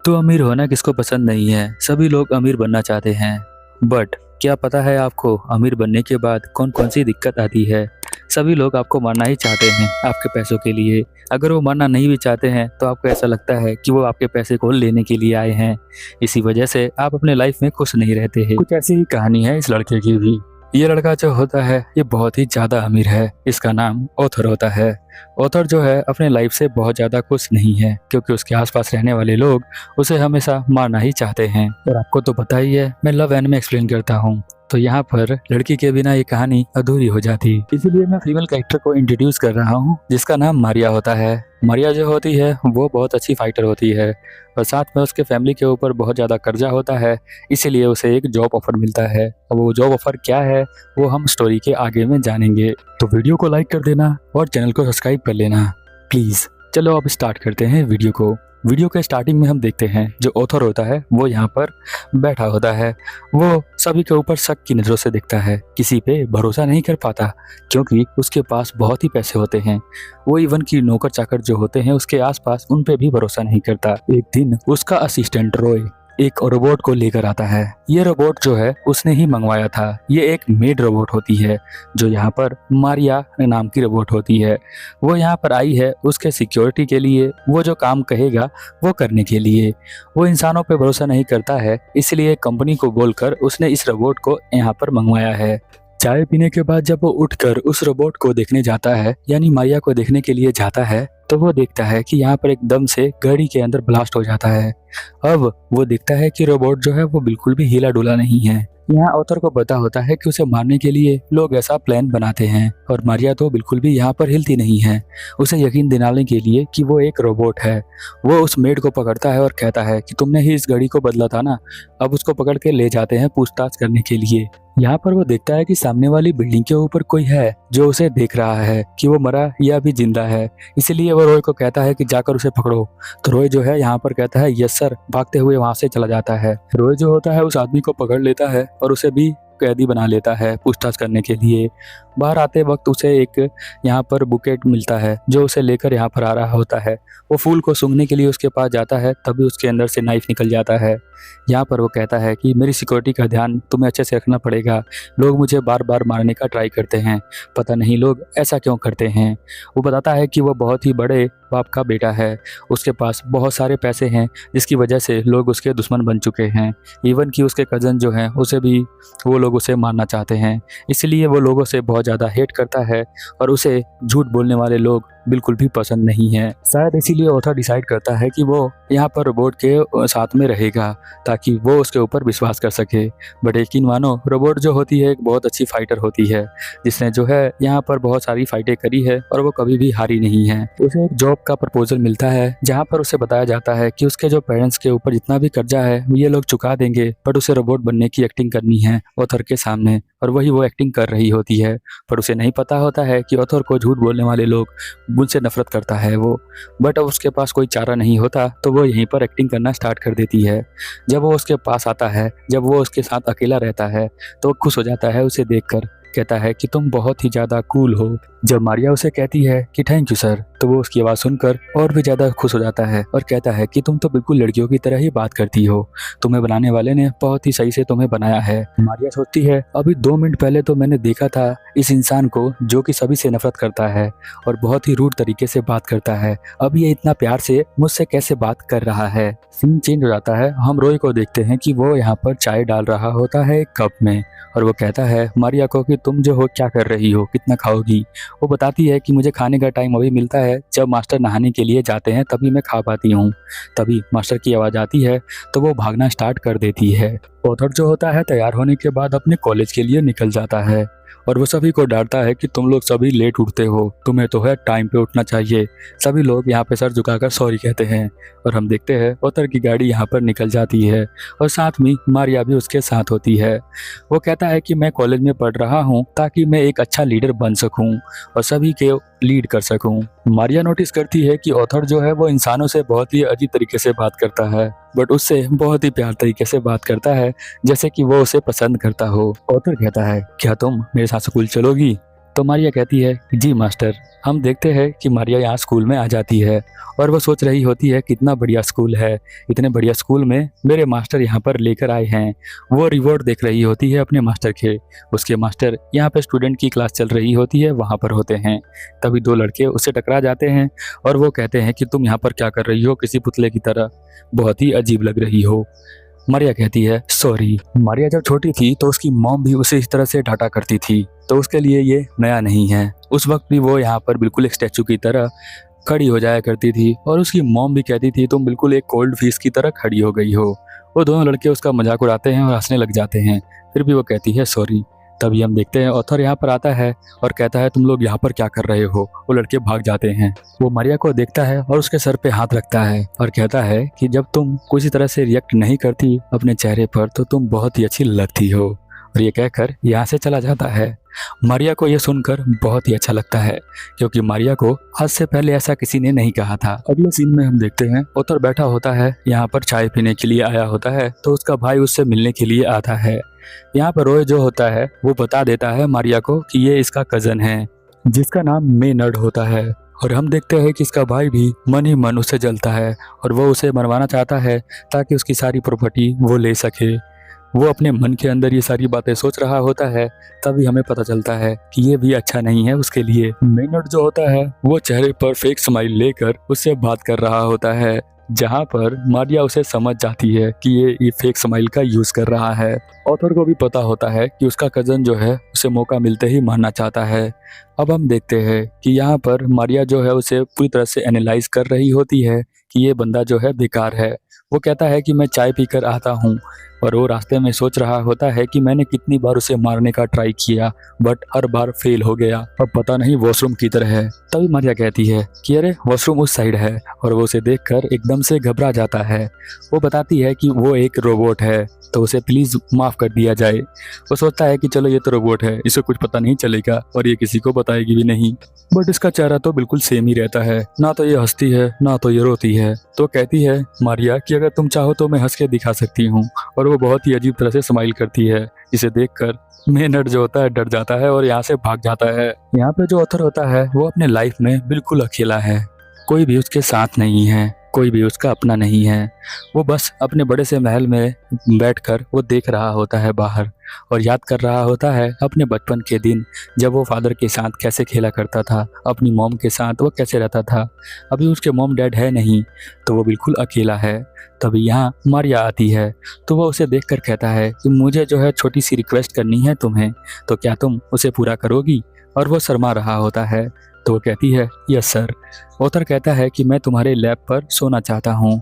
तो अमीर होना किसको पसंद नहीं है। सभी लोग अमीर बनना चाहते हैं। बट क्या पता है आपको अमीर बनने के बाद कौन कौन सी दिक्कत आती है। सभी लोग आपको मारना ही चाहते हैं आपके पैसों के लिए। अगर वो मारना नहीं भी चाहते हैं तो आपको ऐसा लगता है कि वो आपके पैसे को लेने के लिए आए हैं। इसी वजह से आप अपने लाइफ में खुश नहीं रहते हैं। कुछ ऐसी ही कहानी है इस लड़के की भी। ये लड़का जो होता है ये बहुत ही ज़्यादा अमीर है। इसका नाम ऑथर होता है। ऑथर जो है अपने लाइफ से बहुत ज़्यादा खुश नहीं है क्योंकि उसके आसपास रहने वाले लोग उसे हमेशा मारना ही चाहते हैं। और आपको तो पता ही है मैं लव एंड में एक्सप्लेन करता हूँ, तो यहाँ पर लड़की के बिना ये कहानी अधूरी हो जाती। इसीलिए मैं फीमेल कैरेक्टर को इंट्रोड्यूस कर रहा हूँ जिसका नाम मारिया होता है। मारिया जो होती है वो बहुत अच्छी फाइटर होती है और साथ में उसके फैमिली के ऊपर बहुत ज़्यादा कर्जा होता है। इसीलिए उसे एक जॉब ऑफर मिलता है और वो जॉब ऑफर क्या है वो हम स्टोरी के आगे में जानेंगे। तो वीडियो को लाइक कर देना और चैनल को सब्सक्राइब कर लेना प्लीज़। चलो अब स्टार्ट करते हैं वीडियो को। वीडियो के स्टार्टिंग में हम देखते हैं जो ऑथर होता है वो यहाँ पर बैठा होता है। वो सभी के ऊपर शक की नज़रों से देखता है, किसी पे भरोसा नहीं कर पाता क्योंकि उसके पास बहुत ही पैसे होते हैं। वो इवन की नौकर चाकर जो होते हैं उसके आसपास उन पे भी भरोसा नहीं करता। एक दिन उसका असिस्टेंट रॉय एक रोबोट को लेकर आता है। ये रोबोट जो है उसने ही मंगवाया था। ये एक मेड रोबोट होती है जो यहाँ पर मारिया नाम की रोबोट होती है। वो यहाँ पर आई है उसके सिक्योरिटी के लिए, वो जो काम कहेगा वो करने के लिए। वो इंसानों पे भरोसा नहीं करता है, इसलिए कंपनी को बोलकर उसने इस रोबोट को यहाँ पर मंगवाया है। चाय पीने के बाद जब वो उठकर उस रोबोट को देखने जाता है यानी मारिया को देखने के लिए जाता है तो वो देखता है कि यहाँ पर एकदम से गाड़ी के अंदर ब्लास्ट हो जाता है। अब वो देखता है कि रोबोट जो है वो बिल्कुल भी हिला डुला नहीं है। यहाँ ऑथर को पता होता है कि उसे मारने के लिए लोग ऐसा प्लान बनाते हैं और मारिया तो बिल्कुल भी यहाँ पर हिलती नहीं है। उसे यकीन दिलाने के लिए कि वो एक रोबोट है वो उस मेड को पकड़ता है और कहता है कि तुमने ही इस गाड़ी को बदला था ना। अब उसको पकड़ के ले जाते हैं पूछताछ करने के लिए। यहाँ पर वो देखता है कि सामने वाली बिल्डिंग के ऊपर कोई है जो उसे देख रहा है कि वो मरा या अभी जिंदा है। इसलिए वो रॉय को कहता है कि जाकर उसे पकड़ो। तो रॉय जो है यहाँ पर कहता है यस सर, भागते हुए वहां से चला जाता है। रॉय जो होता है उस आदमी को पकड़ लेता है और उसे भी कैदी बना लेता है पूछताछ करने के लिए। बाहर आते वक्त उसे एक यहाँ पर बुकेट मिलता है जो उसे लेकर यहाँ पर आ रहा होता है। वो फूल को सूंघने के लिए उसके पास जाता है तभी उसके अंदर से नाइफ निकल जाता है। यहाँ पर वो कहता है कि मेरी सिक्योरिटी का ध्यान तुम्हें अच्छे से रखना पड़ेगा। लोग मुझे बार बार मारने का ट्राई करते हैं, पता नहीं लोग ऐसा क्यों करते हैं। वो बताता है कि वो बहुत ही बड़े बाप का बेटा है, उसके पास बहुत सारे पैसे हैं जिसकी वजह से लोग उसके दुश्मन बन चुके हैं। इवन कि उसके कज़न जो हैं उसे भी वो लोग उसे मारना चाहते हैं। इसलिए वो लोगों से बहुत ज़्यादा हेट करता है और उसे झूठ बोलने वाले लोग बिल्कुल भी पसंद नहीं है। शायद इसीलिए ऑथर डिसाइड करता है कि वो यहाँ पर रोबोट के साथ में रहेगा ताकि वो उसके ऊपर विश्वास कर सके। बट यकीन मानो रोबोट जो होती है एक बहुत अच्छी फाइटर होती है जिसने जो है यहाँ पर बहुत सारी फाइटें करी है और वो कभी भी हारी नहीं है। उसे एक जॉब का प्रपोजल मिलता है जहाँ पर उसे बताया जाता है कि उसके जो पेरेंट्स के ऊपर जितना भी कर्जा है ये लोग चुका देंगे, बट उसे रोबोट बनने की एक्टिंग करनी है ऑथर के सामने और वही वो एक्टिंग कर रही होती है। पर उसे नहीं पता होता है कि ऑथर को झूठ बोलने वाले लोग मुझसे नफरत करता है वो। बट अब उसके पास कोई चारा नहीं होता तो वो यहीं पर एक्टिंग करना स्टार्ट कर देती है। जब वो उसके पास आता है, जब वो उसके साथ अकेला रहता है तो वो खुश हो जाता है उसे देखकर, कहता है कि तुम बहुत ही ज़्यादा कूल हो। जब मारिया उसे कहती है कि थैंक यू सर तो वो उसकी आवाज़ सुनकर और भी ज़्यादा खुश हो जाता है और कहता है कि तुम तो बिल्कुल लड़कियों की तरह ही बात करती हो, तुम्हें बनाने वाले ने बहुत ही सही से तुम्हें बनाया है। मारिया सोचती है अभी 2 मिनट पहले तो मैंने देखा था इस इंसान को जो कि सभी से नफरत करता है और बहुत ही रूड तरीके से बात करता है, अब ये इतना प्यार से मुझसे कैसे बात कर रहा है। सीन चेंज हो जाता है। हम रॉय को देखते हैं कि वो यहाँ पर चाय डाल रहा होता है एक कप में और वो कहता है मारिया को कि तुम जो हो क्या कर रही हो, कितना खाओगी। वो बताती है कि मुझे खाने का टाइम अभी मिलता है, जब मास्टर नहाने के लिए जाते हैं तभी मैं खा पाती हूँ। तभी मास्टर की आवाज़ आती है तो वो भागना स्टार्ट कर देती है। ऑथर जो होता है तैयार होने के बाद अपने कॉलेज के लिए निकल जाता है और वो सभी को डांटता है कि तुम लोग सभी लेट उठते हो, तुम्हें तो है टाइम पे उठना चाहिए। सभी लोग यहाँ पे सर झुकाकर सॉरी कहते हैं और हम देखते हैं ऑथर की गाड़ी यहाँ पर निकल जाती है और साथ में मारिया भी उसके साथ होती है। वो कहता है कि मैं कॉलेज में पढ़ रहा हूँ ताकि मैं एक अच्छा लीडर बन सकूँ और सभी के लीड कर सकूं। मारिया नोटिस करती है कि ऑथर जो है वो इंसानों से बहुत ही अजीब तरीके से बात करता है बट उससे बहुत ही प्यार तरीके से बात करता है जैसे कि वो उसे पसंद करता हो। ऑथर कहता है क्या तुम मेरे साथ स्कूल चलोगी। तो मारिया कहती है जी मास्टर। हम देखते हैं कि मारिया यहाँ स्कूल में आ जाती है और वो सोच रही होती है कितना बढ़िया स्कूल है, इतने बढ़िया स्कूल में मेरे मास्टर यहाँ पर लेकर आए हैं। वो रिवॉर्ड देख रही होती है अपने मास्टर के। उसके मास्टर यहाँ पे स्टूडेंट की क्लास चल रही होती है, वहाँ पर होते हैं। तभी दो लड़के उससे टकरा जाते हैं और वो कहते हैं कि तुम यहाँ पर क्या कर रही हो, किसी पुतले की तरह, बहुत ही अजीब लग रही हो। मारिया कहती है सॉरी। मारिया जब छोटी थी तो उसकी मॉम भी उसे इस तरह से डांटा करती थी, तो उसके लिए ये नया नहीं है। उस वक्त भी वो यहाँ पर बिल्कुल एक स्टैचू की तरह खड़ी हो जाया करती थी और उसकी मॉम भी कहती थी तुम बिल्कुल एक कोल्ड फिश की तरह खड़ी हो गई हो। वो दोनों लड़के उसका मजाक उड़ाते हैं और हंसने लग जाते हैं, फिर भी वो कहती है सॉरी। तभी हम देखते हैं ऑथर यहाँ पर आता है और कहता है तुम लोग यहाँ पर क्या कर रहे हो। वो लड़के भाग जाते हैं। वो मारिया को देखता है और उसके सर पे हाथ रखता है और कहता है कि जब तुम किसी तरह से रिएक्ट नहीं करती अपने चेहरे पर तो तुम बहुत ही अच्छी लगती हो, और ये कहकर यहाँ से चला जाता है। मारिया को ये सुनकर बहुत ही अच्छा लगता है क्योंकि मारिया को आज से पहले ऐसा किसी ने नहीं कहा था। अगले सीन में हम देखते हैं ऑथर बैठा होता है, यहाँ पर चाय पीने के लिए आया होता है, तो उसका भाई उससे मिलने के लिए आता है। यहाँ पर रोय जो होता है वो बता देता है मारिया को कि ये इसका कजन है जिसका नाम मेनर्ड होता है, और हम देखते हैं कि इसका भाई भी मन ही मन उससे जलता है और वो उसे मरवाना चाहता है ताकि उसकी सारी प्रॉपर्टी वो ले सके। वो अपने मन के अंदर ये सारी बातें सोच रहा होता है, तभी हमें पता चलता है कि ये भी अच्छा नहीं है उसके लिए। मेनर्ड जो होता है वो चेहरे पर फेक स्माइल लेकर उससे बात कर रहा होता है, जहाँ पर मारिया उसे समझ जाती है कि ये फेक स्माइल का यूज कर रहा है। ऑथर को भी पता होता है कि उसका कजन जो है उसे मौका मिलते ही मारना चाहता है। अब हम देखते हैं कि यहाँ पर मारिया जो है उसे पूरी तरह से एनालाइज कर रही होती है कि ये बंदा जो है बेकार है। वो कहता है कि मैं चाय पीकर आता हूँ, और वो रास्ते में सोच रहा होता है कि मैंने कितनी बार उसे मारने का ट्राई किया बट हर बार फेल हो गया, अब पता नहीं वॉशरूम की तरह है। तभी मारिया कहती है कि अरे वॉशरूम उस साइड है, और वो उसे देखकर एकदम से घबरा जाता है। वो बताती है कि वो एक रोबोट है तो उसे प्लीज माफ कर दिया जाए। वो सोचता है कि चलो ये तो रोबोट है, इसे कुछ पता नहीं चलेगा और ये किसी को बताएगी भी नहीं, बट इसका चेहरा तो बिल्कुल सेम ही रहता है, ना तो ये हंसती है ना तो ये रोती है। तो कहती है मारिया कि अगर तुम चाहो तो मैं हंस के दिखा सकती हूँ, और वो बहुत ही अजीब तरह से स्माइल करती है। इसे देखकर मेनर्ड जो होता है डर जाता है और यहाँ से भाग जाता है। यहाँ पे जो ऑथर होता है वो अपने लाइफ में बिल्कुल अकेला है, कोई भी उसके साथ नहीं है, कोई भी उसका अपना नहीं है। वो बस अपने बड़े से महल में बैठकर वो देख रहा होता है बाहर, और याद कर रहा होता है अपने बचपन के दिन, जब वो फादर के साथ कैसे खेला करता था, अपनी मॉम के साथ वो कैसे रहता था। अभी उसके मॉम डैड है नहीं, तो वो बिल्कुल अकेला है। तभी यहाँ मारिया आती है, तो वो उसे देखकर कहता है कि मुझे जो है छोटी सी रिक्वेस्ट करनी है तुम्हें, तो क्या तुम उसे पूरा करोगी। और वो शर्मा रहा होता है, तो वो कहती है यस सर। ऑथर कहता है कि मैं तुम्हारे लैब पर सोना चाहता हूँ।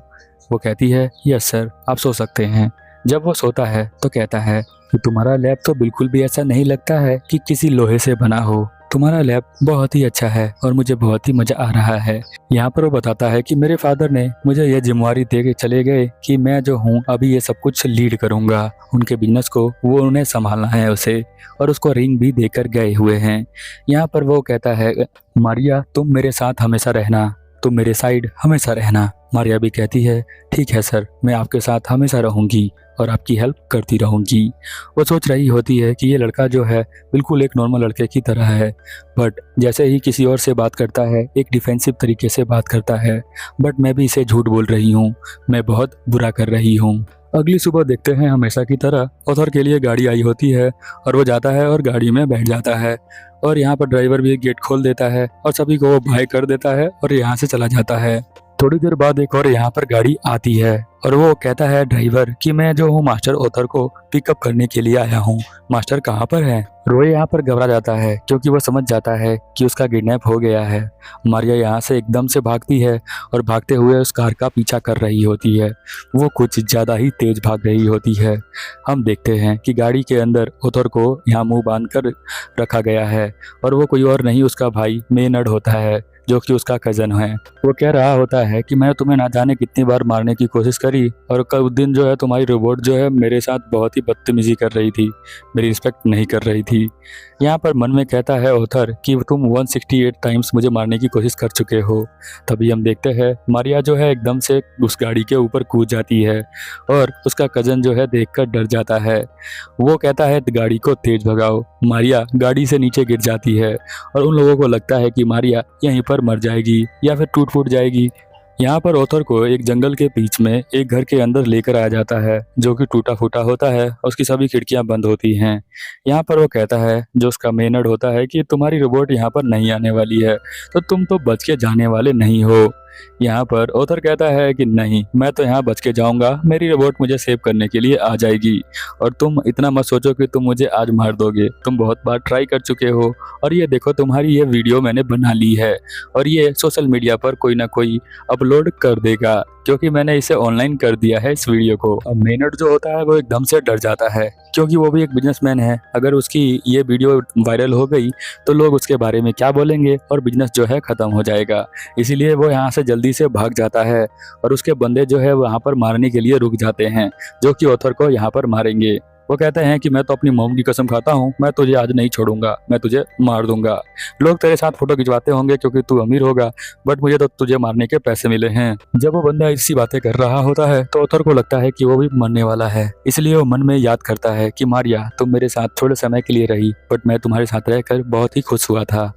वो कहती है यस सर, आप सो सकते हैं। जब वो सोता है तो कहता है कि तुम्हारा लैब तो बिल्कुल भी ऐसा नहीं लगता है कि किसी लोहे से बना हो, तुम्हारा लैब बहुत ही अच्छा है और मुझे बहुत ही मजा आ रहा है। यहाँ पर वो बताता है कि मेरे फादर ने मुझे ये जिम्मेवारी दे के चले गए कि मैं जो हूँ अभी ये सब कुछ लीड करूँगा, उनके बिजनेस को वो उन्हें संभालना है उसे, और उसको रिंग भी देकर गए हुए हैं। यहाँ पर वो कहता है मारिया तुम मेरे साथ हमेशा रहना, तुम मेरे साइड हमेशा रहना। मारिया भी कहती है ठीक है सर, मैं आपके साथ हमेशा रहूँगी और आपकी हेल्प करती रहूँगी। वो सोच रही होती है कि ये लड़का जो है बिल्कुल एक नॉर्मल लड़के की तरह है, बट जैसे ही किसी और से बात करता है एक डिफेंसिव तरीके से बात करता है, बट मैं भी इसे झूठ बोल रही हूँ, मैं बहुत बुरा कर रही हूँ। अगली सुबह देखते हैं हमेशा की तरह ऑथर के लिए गाड़ी आई होती है और वो जाता है और गाड़ी में बैठ जाता है, और यहाँ पर ड्राइवर भी गेट खोल देता है और सभी को वो बाय कर देता है और यहाँ से चला जाता है। थोड़ी देर बाद एक और यहाँ पर गाड़ी आती है और वो कहता है ड्राइवर कि मैं जो हूँ मास्टर ऑथर को पिकअप करने के लिए आया हूँ, मास्टर कहाँ पर है। रोय यहाँ पर घबरा जाता है क्योंकि वो समझ जाता है कि उसका किडनैप हो गया है। मारिया यहाँ से एकदम से भागती है और भागते हुए उस कार का पीछा कर रही होती है। वो कुछ ज़्यादा ही तेज भाग रही होती है। हम देखते हैं कि गाड़ी के अंदर ऑथर को यहाँ मुंह बांध कर रखा गया है और वो कोई और नहीं उसका भाई मेनर्ड होता है, जो कि उसका कजन है। वो कह रहा होता है कि मैं तुम्हें ना जाने कितनी बार मारने की कोशिश करी और कल उस दिन जो है तुम्हारी रोबोट जो है मेरे साथ बहुत ही बदतमीजी कर रही थी, मेरी रिस्पेक्ट नहीं कर रही थी। यहाँ पर मन में कहता है ऑथर कि तुम 168 टाइम्स मुझे मारने की कोशिश कर चुके हो। तभी हम देखते हैं मारिया जो है एकदम से उस गाड़ी के ऊपर कूद जाती है और उसका कजन जो है देखकर डर जाता है। वो कहता है गाड़ी को तेज भगाओ। मारिया गाड़ी से नीचे गिर जाती है और उन लोगों को लगता है कि मारिया यहीं पर मर जाएगी या फिर टूट फूट जाएगी। यहाँ पर ऑथर को एक जंगल के बीच में एक घर के अंदर लेकर आया जाता है जो कि टूटा फूटा होता है, उसकी सभी खिड़कियां बंद होती हैं। यहाँ पर वो कहता है, जो उसका मेनर्ड होता है, कि तुम्हारी रोबोट यहाँ पर नहीं आने वाली है तो तुम तो बच के जाने वाले नहीं हो। यहाँ पर ऑथर कहता है कि नहीं, मैं तो यहाँ बच के जाऊंगा, मेरी रोबोट मुझे सेव करने के लिए आ जाएगी और तुम इतना मत सोचो कि तुम मुझे आज मार दोगे, तुम बहुत बार ट्राई कर चुके हो और ये देखो तुम्हारी ये वीडियो मैंने बना ली है और ये सोशल मीडिया पर कोई ना कोई अपलोड कर देगा क्योंकि मैंने इसे ऑनलाइन कर दिया है इस वीडियो को। अब मेनर्ड जो होता है वो एकदम से डर जाता है क्योंकि वो भी एक बिजनेसमैन है। अगर उसकी ये वीडियो वायरल हो गई तो लोग उसके बारे में क्या बोलेंगे और बिजनेस जो है ख़त्म हो जाएगा। इसीलिए वो यहाँ से जल्दी से भाग जाता है और उसके बंदे जो है वहाँ पर मारने के लिए रुक जाते हैं जो कि ऑथर को यहाँ पर मारेंगे। वो कहते हैं कि मैं तो अपनी मॉम की कसम खाता हूँ, मैं तुझे आज नहीं छोड़ूंगा, मैं तुझे मार दूंगा। लोग तेरे साथ फोटो खिंचवाते होंगे क्योंकि तू अमीर होगा, बट मुझे तो तुझे मारने के पैसे मिले हैं। जब वो बंदा इसी बातें कर रहा होता है तो ऑथर को लगता है कि वो भी मरने वाला है, इसलिए वो मन में याद करता है कि मारिया तुम मेरे साथ थोड़े समय के लिए रही बट मैं तुम्हारे साथ रहकर बहुत ही खुश हुआ था।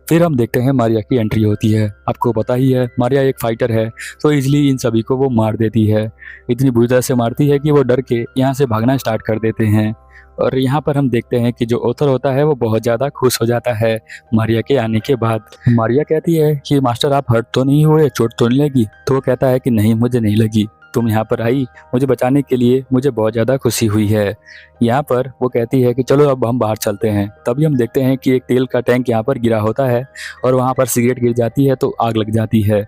फिर हम देखते हैं मारिया की एंट्री होती है। आपको पता ही है मारिया एक फाइटर है तो इजीली इन सभी को वो मार देती है। इतनी बुरी तरह से मारती है कि वो डर के यहाँ से भागना स्टार्ट कर देते हैं। और यहाँ पर हम देखते हैं कि जो ऑथर होता है वो बहुत ज़्यादा खुश हो जाता है मारिया के आने के बाद। मारिया कहती है कि मास्टर आप हर्ट तो नहीं हुए, चोट तो नहीं लगी? तो वो कहता है कि नहीं, मुझे नहीं लगी, तुम यहाँ पर आई मुझे बचाने के लिए, मुझे बहुत ज़्यादा खुशी हुई है। यहाँ पर वो कहती है कि चलो अब हम बाहर चलते हैं। तभी हम देखते हैं कि एक तेल का टैंक यहाँ पर गिरा होता है और वहाँ पर सिगरेट गिर जाती है तो आग लग जाती है।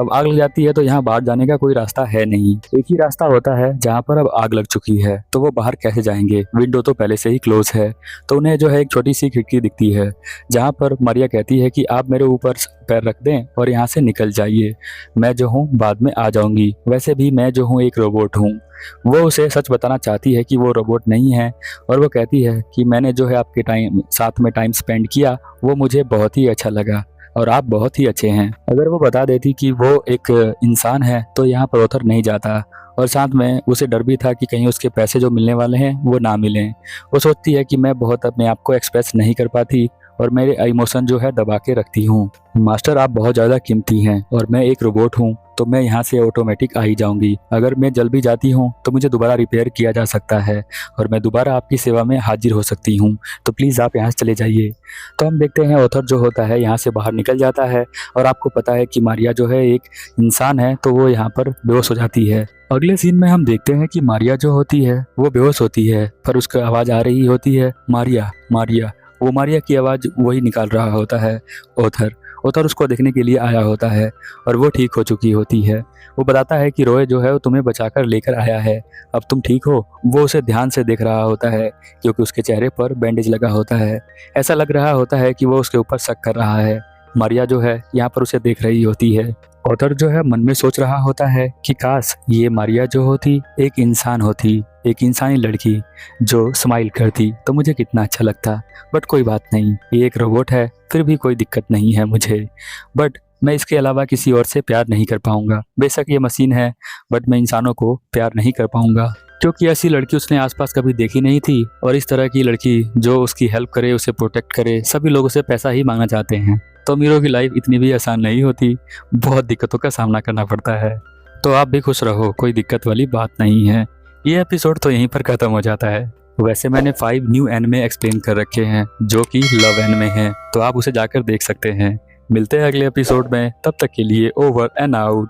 अब आग लग जाती है तो यहाँ बाहर जाने का कोई रास्ता है नहीं, एक ही रास्ता होता है जहाँ पर अब आग लग चुकी है। तो वो बाहर कैसे जाएंगे? विंडो तो पहले से ही क्लोज है। तो उन्हें जो है एक छोटी सी खिड़की दिखती है जहाँ पर मारिया कहती है कि आप मेरे ऊपर पैर रख दें और यहाँ से निकल जाइए, मैं जो हूँ बाद में आ जाऊंगी, वैसे भी मैं जो हूँ एक रोबोट हूँ। वो उसे सच बताना चाहती है कि वो रोबोट नहीं है और वो कहती है कि मैंने जो है आपके साथ में टाइम स्पेंड किया वो मुझे बहुत ही अच्छा लगा और आप बहुत ही अच्छे हैं। अगर वो बता देती कि वो एक इंसान है तो यहाँ पर ऑथर नहीं जाता और साथ में उसे डर भी था कि कहीं उसके पैसे जो मिलने वाले हैं वो ना मिलें। वो सोचती है कि मैं बहुत अपने आप को एक्सप्रेस नहीं कर पाती और मेरे इमोशन जो है दबा के रखती हूँ। मास्टर आप बहुत ज़्यादा कीमती हैं और मैं एक रोबोट हूँ तो मैं यहाँ से ऑटोमेटिक आ ही जाऊँगी। अगर मैं जल भी जाती हूँ तो मुझे दोबारा रिपेयर किया जा सकता है और मैं दोबारा आपकी सेवा में हाजिर हो सकती हूँ, तो प्लीज़ आप यहाँ से चले जाइए। तो हम देखते हैं ऑथर जो होता है यहाँ से बाहर निकल जाता है और आपको पता है कि मारिया जो है एक इंसान है तो वो यहाँ पर बेहोश हो जाती है। अगले सीन में हम देखते हैं कि मारिया जो होती है वो बेहोश होती है पर उसकी आवाज़ आ रही होती है मारिया मारिया। वो मारिया की आवाज़ वही निकाल रहा होता है ऑथर। ऑथर उसको देखने के लिए आया होता है और वो ठीक हो चुकी होती है। वो बताता है कि रोय जो है वो तुम्हें बचाकर लेकर आया है, अब तुम ठीक हो। वो उसे ध्यान से देख रहा होता है क्योंकि उसके चेहरे पर बैंडेज लगा होता है। ऐसा लग रहा होता है कि वो उसके ऊपर शक कर रहा है। मारिया जो है यहाँ पर उसे देख रही होती है। ऑथर जो है मन में सोच रहा होता है कि काश ये मारिया जो होती एक इंसान होती, एक इंसानी लड़की जो स्माइल करती तो मुझे कितना अच्छा लगता। बट कोई बात नहीं, ये एक रोबोट है फिर भी कोई दिक्कत नहीं है मुझे। बट मैं इसके अलावा किसी और से प्यार नहीं कर पाऊंगा। बेशक ये मशीन है बट मैं इंसानों को प्यार नहीं कर पाऊंगा क्योंकि ऐसी लड़की उसने आसपास कभी देखी नहीं थी और इस तरह की लड़की जो उसकी हेल्प करे, उसे प्रोटेक्ट करे। सभी लोग उसे पैसा ही मांगना चाहते हैं। तो अमीरों की लाइफ इतनी भी आसान नहीं होती, बहुत दिक्कतों का सामना करना पड़ता है। तो आप भी खुश रहो, कोई दिक्कत वाली बात नहीं है। ये एपिसोड तो यहीं पर ख़त्म हो जाता है। वैसे मैंने 5 न्यू एनिमे एक्सप्लेन कर रखे हैं जो कि लव एनिमे हैं, तो आप उसे जाकर देख सकते हैं। मिलते हैं अगले एपिसोड में, तब तक के लिए ओवर एंड आउट।